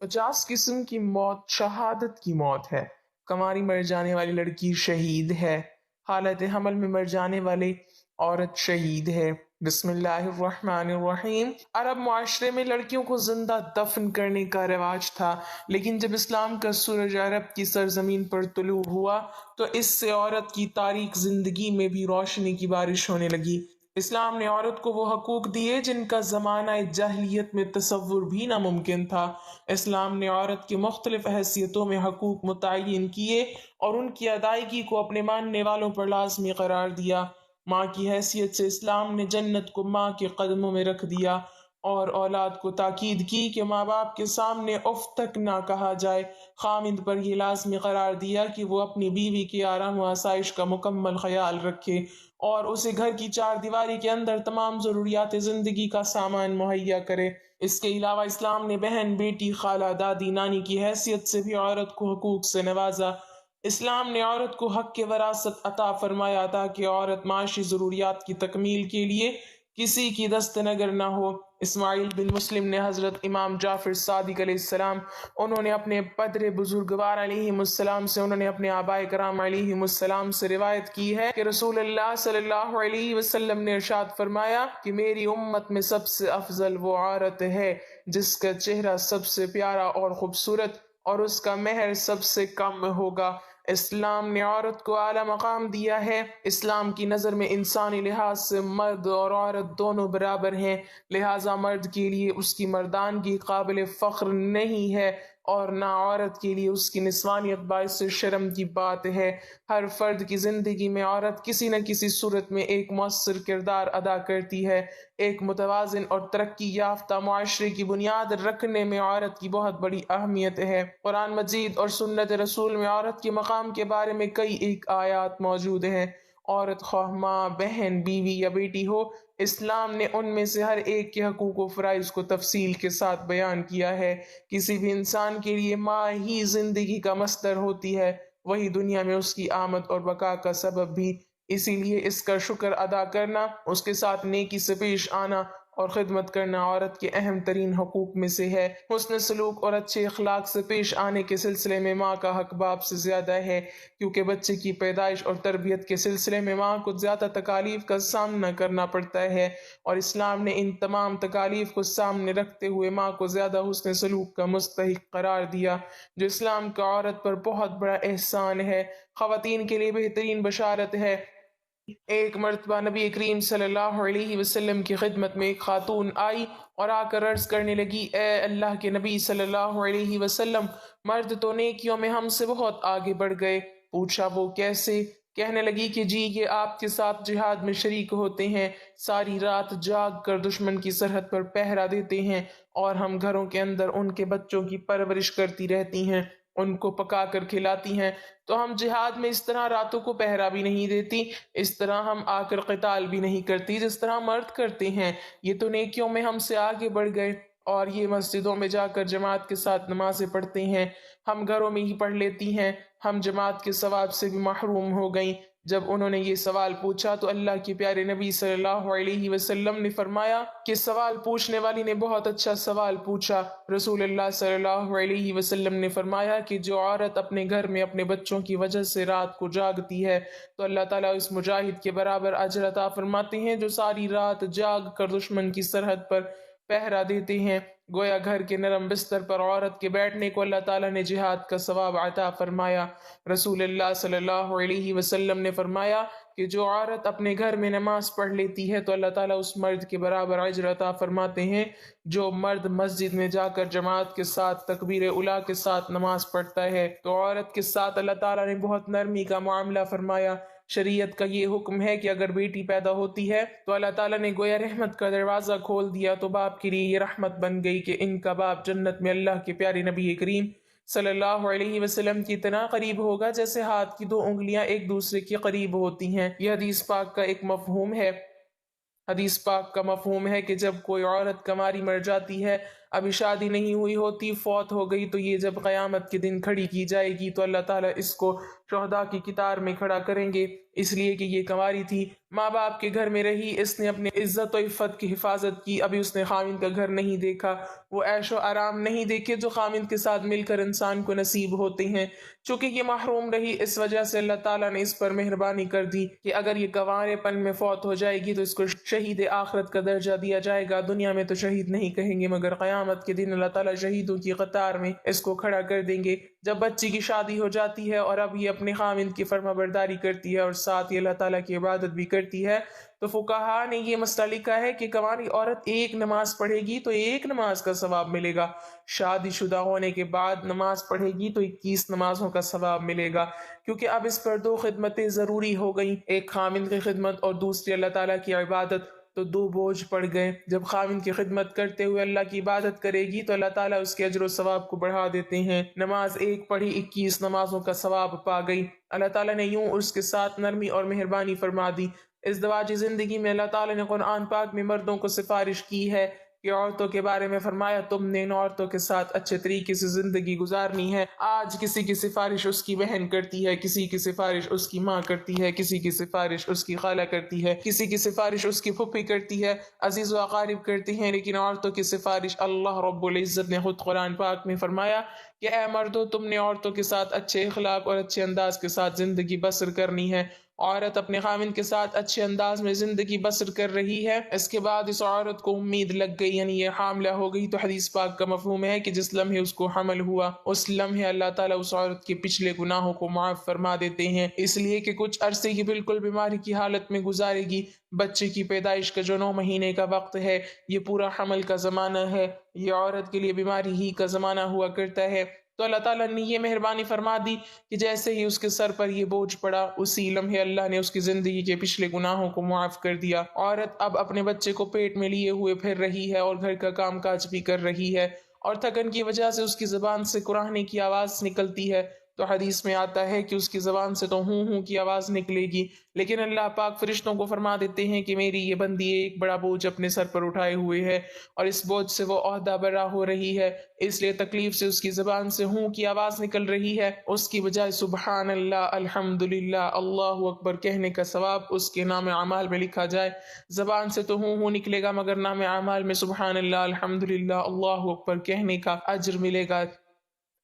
50 قسم کی موت شہادت کی موت ہے۔ کماری مر جانے والی لڑکی شہید ہے۔ حالت حمل میں مر جانے والی عورت شہید ہے۔ بسم اللہ الرحمن الرحیم۔ عرب معاشرے میں لڑکیوں کو زندہ دفن کرنے کا رواج تھا، لیکن جب اسلام کا سورج عرب کی سرزمین پر طلوع ہوا تو اس سے عورت کی تاریک زندگی میں بھی روشنی کی بارش ہونے لگی۔ اسلام نے عورت کو وہ حقوق دیے جن کا زمانہ جاہلیت میں تصور بھی ناممکن تھا۔ اسلام نے عورت کی مختلف حیثیتوں میں حقوق متعین کیے اور ان کی ادائیگی کو اپنے ماننے والوں پر لازمی قرار دیا۔ ماں کی حیثیت سے اسلام نے جنت کو ماں کے قدموں میں رکھ دیا اور اولاد کو تاکید کی کہ ماں باپ کے سامنے اف تک نہ کہا جائے۔ خامند پر یہ لازمی قرار دیا کہ وہ اپنی بیوی کی آرام و آسائش کا مکمل خیال رکھے اور اسے گھر کی چار دیواری کے اندر تمام ضروریات زندگی کا سامان مہیا کرے۔ اس کے علاوہ اسلام نے بہن، بیٹی، خالہ، دادی، نانی کی حیثیت سے بھی عورت کو حقوق سے نوازا۔ اسلام نے عورت کو حق کے وراثت عطا فرمایا تاکہ عورت معاشی ضروریات کی تکمیل کے لیے کسی کی دست نگر نہ ہو۔ اسماعیل بن مسلم نے حضرت امام جعفر صادق علیہ السلام انہوں نے اپنے پدر بزرگوار علیہم السلام سے انہوں نے اپنے آبائے کرام علیہم السلام سے روایت کی ہے کہ رسول اللہ صلی اللہ علیہ وسلم نے ارشاد فرمایا کہ میری امت میں سب سے افضل وہ عورت ہے جس کا چہرہ سب سے پیارا اور خوبصورت اور اس کا مہر سب سے کم ہوگا۔ اسلام نے عورت کو اعلیٰ مقام دیا ہے۔ اسلام کی نظر میں انسانی لحاظ سے مرد اور عورت دونوں برابر ہیں، لہٰذا مرد کے لیے اس کی مردانگی قابل فخر نہیں ہے اور نہ عورت کے لیے اس کی نسوانیت باعث شرم کی بات ہے۔ ہر فرد کی زندگی میں عورت کسی نہ کسی صورت میں ایک مؤثر کردار ادا کرتی ہے۔ ایک متوازن اور ترقی یافتہ معاشرے کی بنیاد رکھنے میں عورت کی بہت بڑی اہمیت ہے۔ قرآن مجید اور سنت رسول میں عورت کے مقام کے بارے میں کئی ایک آیات موجود ہیں۔ عورت خواہ ماں، بہن، بیوی یا بیٹی ہو، اسلام نے ان میں سے ہر ایک کے حقوق و فرائض کو تفصیل کے ساتھ بیان کیا ہے۔ کسی بھی انسان کے لیے ماں ہی زندگی کا مصدر ہوتی ہے، وہی دنیا میں اس کی آمد اور بقا کا سبب بھی۔ اسی لیے اس کا شکر ادا کرنا، اس کے ساتھ نیکی سے پیش آنا اور خدمت کرنا عورت کے اہم ترین حقوق میں سے ہے۔ حسن سلوک اور اچھے اخلاق سے پیش آنے کے سلسلے میں ماں کا حق باپ سے زیادہ ہے، کیونکہ بچے کی پیدائش اور تربیت کے سلسلے میں ماں کو زیادہ تکالیف کا سامنا کرنا پڑتا ہے، اور اسلام نے ان تمام تکالیف کو سامنے رکھتے ہوئے ماں کو زیادہ حسن سلوک کا مستحق قرار دیا، جو اسلام کا عورت پر بہت بڑا احسان ہے۔ خواتین کے لیے بہترین بشارت ہے۔ ایک مرتبہ نبی کریم صلی اللہ علیہ وسلم کی خدمت میں ایک خاتون آئی اور آ کر عرض کرنے لگی، اے اللہ کے نبی صلی اللہ علیہ وسلم، مرد تو نیکیوں میں ہم سے بہت آگے بڑھ گئے۔ پوچھا وہ کیسے؟ کہنے لگی کہ جی، یہ آپ کے ساتھ جہاد میں شریک ہوتے ہیں، ساری رات جاگ کر دشمن کی سرحد پر پہرا دیتے ہیں، اور ہم گھروں کے اندر ان کے بچوں کی پرورش کرتی رہتی ہیں، ان کو پکا کر کھلاتی ہیں، تو ہم جہاد میں اس طرح راتوں کو پہرا بھی نہیں دیتی، اس طرح ہم آ کر قتال بھی نہیں کرتی جس طرح مرد کرتے ہیں۔ یہ تو نیکیوں میں ہم سے آگے بڑھ گئے، اور یہ مسجدوں میں جا کر جماعت کے ساتھ نمازیں پڑھتے ہیں، ہم گھروں میں ہی پڑھ لیتی ہیں، ہم جماعت کے ثواب سے بھی محروم ہو گئیں۔ جب انہوں نے یہ سوال پوچھا تو اللہ کے پیارے نبی صلی اللہ علیہ وسلم نے فرمایا کہ سوال پوچھنے والی نے بہت اچھا سوال پوچھا۔ رسول اللہ صلی اللہ علیہ وسلم نے فرمایا کہ جو عورت اپنے گھر میں اپنے بچوں کی وجہ سے رات کو جاگتی ہے تو اللہ تعالیٰ اس مجاہد کے برابر اجر عطا فرماتے ہیں جو ساری رات جاگ کر دشمن کی سرحد پر پہرا دیتے ہیں۔ گویا گھر کے نرم بستر پر عورت کے بیٹھنے کو اللہ تعالیٰ نے جہاد کا ثواب عطا فرمایا۔ رسول اللہ صلی اللہ علیہ وسلم نے فرمایا کہ جو عورت اپنے گھر میں نماز پڑھ لیتی ہے تو اللہ تعالیٰ اس مرد کے برابر اجر عطا فرماتے ہیں جو مرد مسجد میں جا کر جماعت کے ساتھ تکبیر اولیٰ کے ساتھ نماز پڑھتا ہے۔ تو عورت کے ساتھ اللہ تعالیٰ نے بہت نرمی کا معاملہ فرمایا۔ شریعت کا یہ حکم ہے کہ اگر بیٹی پیدا ہوتی ہے تو اللہ تعالیٰ نے گویا رحمت کا دروازہ کھول دیا، تو باپ کے لیے یہ رحمت بن گئی کہ ان کا باپ جنت میں اللہ کے پیارے نبی کریم صلی اللہ علیہ وسلم کی اتنا قریب ہوگا جیسے ہاتھ کی دو انگلیاں ایک دوسرے کے قریب ہوتی ہیں۔ یہ حدیث پاک کا ایک مفہوم ہے۔ حدیث پاک کا مفہوم ہے کہ جب کوئی عورت کماری مر جاتی ہے، ابھی شادی نہیں ہوئی ہوتی، فوت ہو گئی، تو یہ جب قیامت کے دن کھڑی کی جائے گی تو اللہ تعالیٰ اس کو شہداء کی کتار میں کھڑا کریں گے، اس لیے کہ یہ کنواری تھی، ماں باپ کے گھر میں رہی، اس نے اپنے عزت و عفت کی حفاظت کی، ابھی اس نے خاوند کا گھر نہیں دیکھا، وہ عیش و آرام نہیں دیکھے جو خاوند کے ساتھ مل کر انسان کو نصیب ہوتے ہیں۔ چونکہ یہ محروم رہی، اس وجہ سے اللہ تعالیٰ نے اس پر مہربانی کر دی کہ اگر یہ کنوارے پن میں فوت ہو جائے گی تو اس کو شہید آخرت کا درجہ دیا جائے گا۔ دنیا میں تو شہید نہیں کہیں گے، مگر قیامت کے دن اللہ تعالیٰ شہیدوں کی قطار میں اس کو کھڑا کر دیں گے۔ جب بچی کی شادی ہو جاتی ہے اور اب یہ اپنے خاوند کی فرما برداری کرتی ہے اور ساتھ یہ اللہ تعالیٰ کی عبادت بھی کرتی ہے، تو فقہا نے یہ مسئلہ لکھا ہے کہ کنواری عورت ایک نماز پڑھے گی تو ایک نماز کا ثواب ملے گا، شادی شدہ ہونے کے بعد نماز پڑھے گی تو 21 نمازوں کا ثواب ملے گا، کیونکہ اب اس پر 2 خدمتیں ضروری ہو گئیں، ایک خاوند کی خدمت اور دوسری اللہ تعالیٰ کی عبادت، تو 2 بوجھ پڑ گئے۔ جب خاوند کی خدمت کرتے ہوئے اللہ کی عبادت کرے گی تو اللہ تعالیٰ اس کے اجر و ثواب کو بڑھا دیتے ہیں، نماز ایک پڑھی 21 نمازوں کا ثواب پا گئی۔ اللہ تعالیٰ نے یوں اس کے ساتھ نرمی اور مہربانی فرما دی۔ ازدواجی زندگی میں اللہ تعالیٰ نے قرآن پاک میں مردوں کو سفارش کی ہے کہ عورتوں کے بارے میں فرمایا تم نے ان عورتوں کے ساتھ اچھے طریقے سے زندگی گزارنی ہے۔ آج کسی کی سفارش اس کی بہن کرتی ہے، کسی کی سفارش اس کی ماں کرتی ہے، کسی کی سفارش اس کی خالہ کرتی ہے، کسی کی سفارش اس کی پھپھی کرتی ہے، عزیز و اقارب کرتی ہیں، لیکن عورتوں کی سفارش اللہ رب العزت نے خود قرآن پاک میں فرمایا کہ اے مردو تم نے عورتوں کے ساتھ اچھے اخلاق اور اچھے انداز کے ساتھ زندگی بسر کرنی ہے۔ عورت اپنے خاوند کے ساتھ اچھے انداز میں زندگی بسر کر رہی ہے، اس کے بعد اس عورت کو امید لگ گئی، یعنی یہ حاملہ ہو گئی، تو حدیث پاک کا مفہوم ہے کہ جس لمحے اس کو حمل ہوا اس لمحے اللہ تعالیٰ اس عورت کے پچھلے گناہوں کو معاف فرما دیتے ہیں، اس لیے کہ کچھ عرصے کی بالکل بیماری کی حالت میں گزارے گی۔ بچے کی پیدائش کا جو 9 مہینے کا وقت ہے یہ پورا حمل کا زمانہ ہے، یہ عورت کے لیے بیماری ہی کا زمانہ ہوا کرتا ہے، تو اللہ تعالیٰ نے یہ مہربانی فرما دی کہ جیسے ہی اس کے سر پر یہ بوجھ پڑا اسی لمحے اللہ نے اس کی زندگی کے پچھلے گناہوں کو معاف کر دیا۔ عورت اب اپنے بچے کو پیٹ میں لیے ہوئے پھر رہی ہے اور گھر کا کام کاج بھی کر رہی ہے، اور تھکن کی وجہ سے اس کی زبان سے کراہنے کی آواز نکلتی ہے، تو حدیث میں آتا ہے کہ اس کی زبان سے تو ہوں ہوں کی آواز نکلے گی، لیکن اللہ پاک فرشتوں کو فرما دیتے ہیں کہ میری یہ بندی ایک بڑا بوجھ اپنے سر پر اٹھائے ہوئے ہے اور اس بوجھ سے وہ عہدہ برا ہو رہی ہے، اس لیے تکلیف سے اس کی زبان سے ہوں کی آواز نکل رہی ہے، اس کی بجائے سبحان اللہ، الحمدللہ، اللہ اکبر کہنے کا ثواب اس کے نام اعمال میں لکھا جائے۔ زبان سے تو ہوں نکلے گا مگر نام اعمال میں سبحان اللہ، الحمدللہ، اللہ اکبر کہنے کا اجر ملے گا۔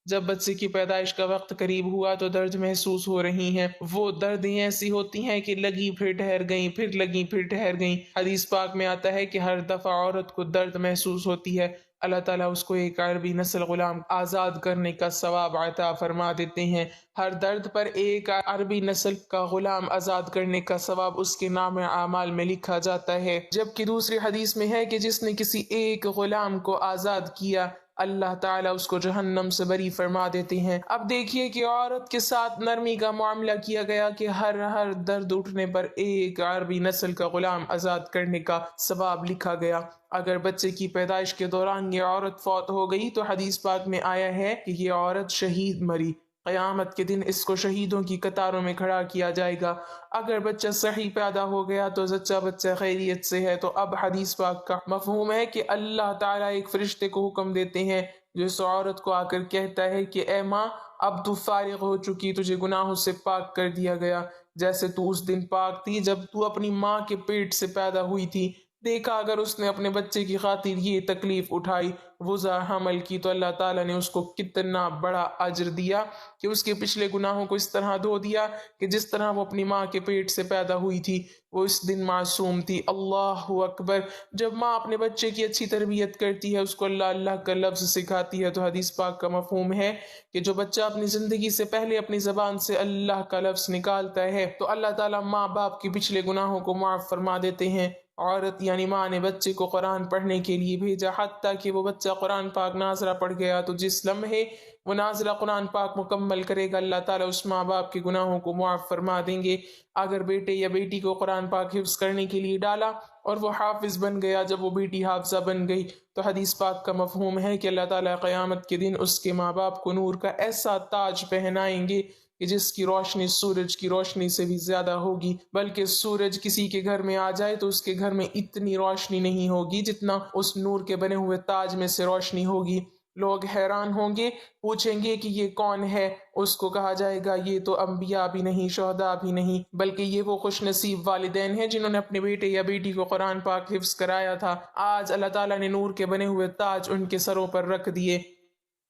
جب بچے کی پیدائش کا وقت قریب ہوا تو درد محسوس ہو رہی ہیں، وہ دردیں ایسی ہوتی ہیں کہ لگی پھر ٹھہر گئیں، پھر لگی پھر ٹھہر گئیں۔ حدیث پاک میں آتا ہے کہ ہر دفعہ عورت کو درد محسوس ہوتی ہے اللہ تعالیٰ اس کو ایک عربی نسل غلام آزاد کرنے کا ثواب عطا فرما دیتے ہیں، ہر درد پر ایک عربی نسل کا غلام آزاد کرنے کا ثواب اس کے نام اعمال میں لکھا جاتا ہے، جبکہ دوسری حدیث میں ہے کہ جس نے کسی ایک غلام کو آزاد کیا اللہ تعالیٰ اس کو جہنم سے بری فرما دیتے ہیں۔ اب دیکھیے کہ عورت کے ساتھ نرمی کا معاملہ کیا گیا کہ ہر درد اٹھنے پر ایک عربی نسل کا غلام آزاد کرنے کا ثواب لکھا گیا۔ اگر بچے کی پیدائش کے دوران یہ عورت فوت ہو گئی تو حدیث پاک میں آیا ہے کہ یہ عورت شہید مری، قیامت کے دن اس کو شہیدوں کی قطاروں میں کھڑا کیا جائے گا۔ اگر بچہ صحیح پیدا ہو گیا تو سچا بچہ خیریت سے ہے، تو اب حدیث پاک کا مفہوم ہے کہ اللہ تعالیٰ ایک فرشتے کو حکم دیتے ہیں جو اس عورت کو آ کر کہتا ہے کہ اے ماں اب تو فارغ ہو چکی، تجھے گناہوں سے پاک کر دیا گیا، جیسے تو اس دن پاک تھی جب تو اپنی ماں کے پیٹ سے پیدا ہوئی تھی۔ دیکھا اگر اس نے اپنے بچے کی خاطر یہ تکلیف اٹھائی، وضع حمل کی، تو اللہ تعالیٰ نے اس کو کتنا بڑا اجر دیا کہ اس کے پچھلے گناہوں کو اس طرح دھو دیا کہ جس طرح وہ اپنی ماں کے پیٹ سے پیدا ہوئی تھی وہ اس دن معصوم تھی۔ اللہ اکبر! جب ماں اپنے بچے کی اچھی تربیت کرتی ہے، اس کو اللہ اللہ کا لفظ سکھاتی ہے، تو حدیث پاک کا مفہوم ہے کہ جو بچہ اپنی زندگی سے پہلے اپنی زبان سے اللہ کا لفظ نکالتا ہے تو اللہ تعالیٰ ماں باپ کے پچھلے گناہوں کو معاف فرما دیتے ہیں۔ عورت یعنی ماں نے بچے کو قرآن پڑھنے کے لیے بھیجا، حتیٰ کہ وہ بچہ قرآن پاک ناظرہ پڑھ گیا تو جس لمحے وہ نازلہ قرآن پاک مکمل کرے گا اللہ تعالیٰ اس ماں باپ کے گناہوں کو معاف فرما دیں گے۔ اگر بیٹے یا بیٹی کو قرآن پاک حفظ کرنے کے لیے ڈالا اور وہ حافظ بن گیا، جب وہ بیٹی حافظہ بن گئی، تو حدیث پاک کا مفہوم ہے کہ اللہ تعالیٰ قیامت کے دن اس کے ماں باپ کو نور کا ایسا تاج پہنائیں گے کہ جس کی روشنی سورج کی روشنی سے بھی زیادہ ہوگی، بلکہ سورج کسی کے گھر میں آ جائے تو اس کے گھر میں اتنی روشنی نہیں ہوگی جتنا اس نور کے بنے ہوئے تاج میں سے روشنی ہوگی۔ لوگ حیران ہوں گے، پوچھیں گے کہ یہ کون ہے؟ اس کو کہا جائے گا یہ تو انبیاء بھی نہیں، شہداء بھی نہیں، بلکہ یہ وہ خوش نصیب والدین ہیں جنہوں نے اپنے بیٹے یا بیٹی کو قرآن پاک حفظ کرایا تھا، آج اللہ تعالیٰ نے نور کے بنے ہوئے تاج ان کے سروں پر رکھ دیے۔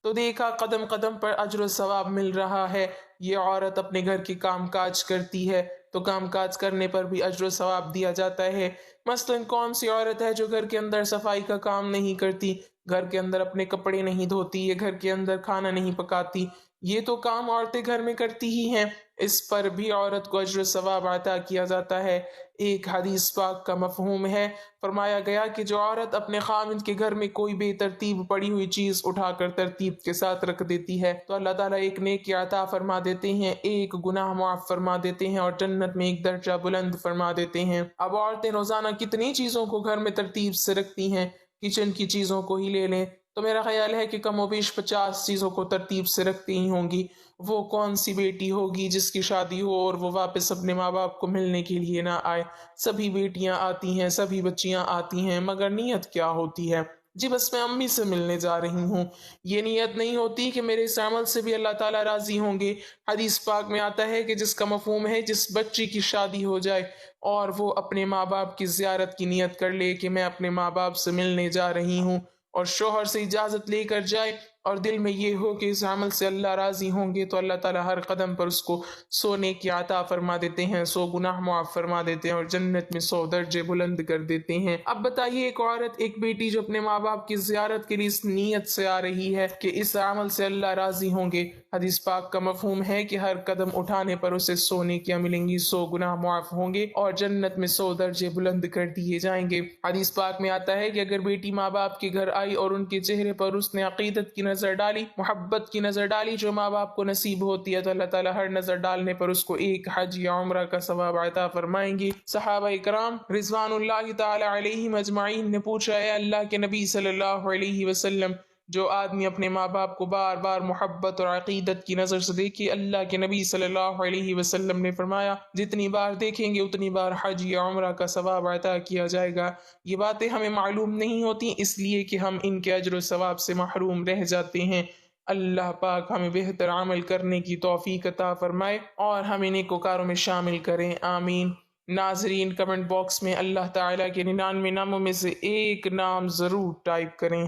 تو دیکھا قدم قدم پر اجر و ثواب مل رہا ہے۔ یہ عورت اپنے گھر کے کام کاج کرتی ہے تو کام کاج کرنے پر بھی اجر و ثواب دیا جاتا ہے۔ مثلاً کون سی عورت ہے جو گھر کے اندر صفائی کا کام نہیں کرتی، گھر کے اندر اپنے کپڑے نہیں دھوتی، یا گھر کے اندر کھانا نہیں پکاتی؟ یہ تو کام عورتیں گھر میں کرتی ہی ہیں، اس پر بھی عورت کو اجر و ثواب عطا کیا جاتا ہے۔ ایک حدیث پاک کا مفہوم ہے، فرمایا گیا کہ جو عورت اپنے خاوند کے گھر میں کوئی بے ترتیب پڑی ہوئی چیز اٹھا کر ترتیب کے ساتھ رکھ دیتی ہے تو اللہ تعالیٰ ایک نیکی عطا فرما دیتے ہیں، ایک گناہ معاف فرما دیتے ہیں، اور جنت میں ایک درجہ بلند فرما دیتے ہیں۔ اب عورتیں روزانہ کتنی چیزوں کو گھر میں ترتیب سے رکھتی ہیں، کچن کی چیزوں کو ہی لے لیں تو میرا خیال ہے کہ کم و بیش 50 چیزوں کو ترتیب سے رکھتی ہی ہوں گی۔ وہ کون سی بیٹی ہوگی جس کی شادی ہو اور وہ واپس اپنے ماں باپ کو ملنے کے لیے نہ آئے؟ سبھی بیٹیاں آتی ہیں، سبھی بچیاں آتی ہیں، مگر نیت کیا ہوتی ہے؟ جی بس میں امی سے ملنے جا رہی ہوں۔ یہ نیت نہیں ہوتی کہ میرے اس عمل سے بھی اللہ تعالیٰ راضی ہوں گے۔ حدیث پاک میں آتا ہے کہ جس کا مفہوم ہے جس بچی کی شادی ہو جائے اور وہ اپنے ماں باپ کی زیارت کی نیت کر لے کہ میں اپنے ماں باپ سے ملنے جا رہی ہوں، اور شوہر سے اجازت لے کر جائے اور دل میں یہ ہو کہ اس عمل سے اللہ راضی ہوں گے، تو اللہ تعالیٰ ہر قدم پر اس کو 100 نیکی عطا فرما دیتے ہیں، 100 گناہ معاف فرما دیتے ہیں، اور جنت میں 100 درجے بلند کر دیتے ہیں۔ اب بتائیے ایک عورت، ایک بیٹی جو اپنے ماں باپ کی زیارت کے لیے اس نیت سے آ رہی ہے کہ اس عمل سے اللہ راضی ہوں گے، حدیث پاک کا مفہوم ہے کہ ہر قدم اٹھانے پر اسے 100 نیکیاں ملیں گی، 100 گناہ معاف ہوں گے، اور جنت میں 100 درجے بلند کر دیے جائیں گے۔ حدیث پاک میں آتا ہے کہ اگر بیٹی ماں باپ کے گھر آئی اور ان کے چہرے پر اس نے عقیدت کی نظر ڈالی، محبت کی نظر ڈالی جو ماں باپ کو نصیب ہوتی ہے، تو اللہ تعالیٰ ہر نظر ڈالنے پر اس کو ایک حج یا عمرہ کا ثواب عطا فرمائیں گے۔ صحابہ کرام رضوان اللہ تعالی علیہم اجمعین نے پوچھا، اے اللہ کے نبی صلی اللہ علیہ وسلم، جو آدمی اپنے ماں باپ کو بار بار محبت اور عقیدت کی نظر سے دیکھے، اللہ کے نبی صلی اللہ علیہ وسلم نے فرمایا جتنی بار دیکھیں گے اتنی بار حج یا عمرہ کا ثواب عطا کیا جائے گا۔ یہ باتیں ہمیں معلوم نہیں ہوتی اس لیے کہ ہم ان کے اجر و ثواب سے محروم رہ جاتے ہیں۔ اللہ پاک ہمیں بہتر عمل کرنے کی توفیق عطا فرمائے اور ہمیں نیکوکاروں میں شامل کریں، آمین۔ ناظرین کمنٹ باکس میں اللہ تعالیٰ کے 99 ناموں میں سے ایک نام ضرور ٹائپ کریں۔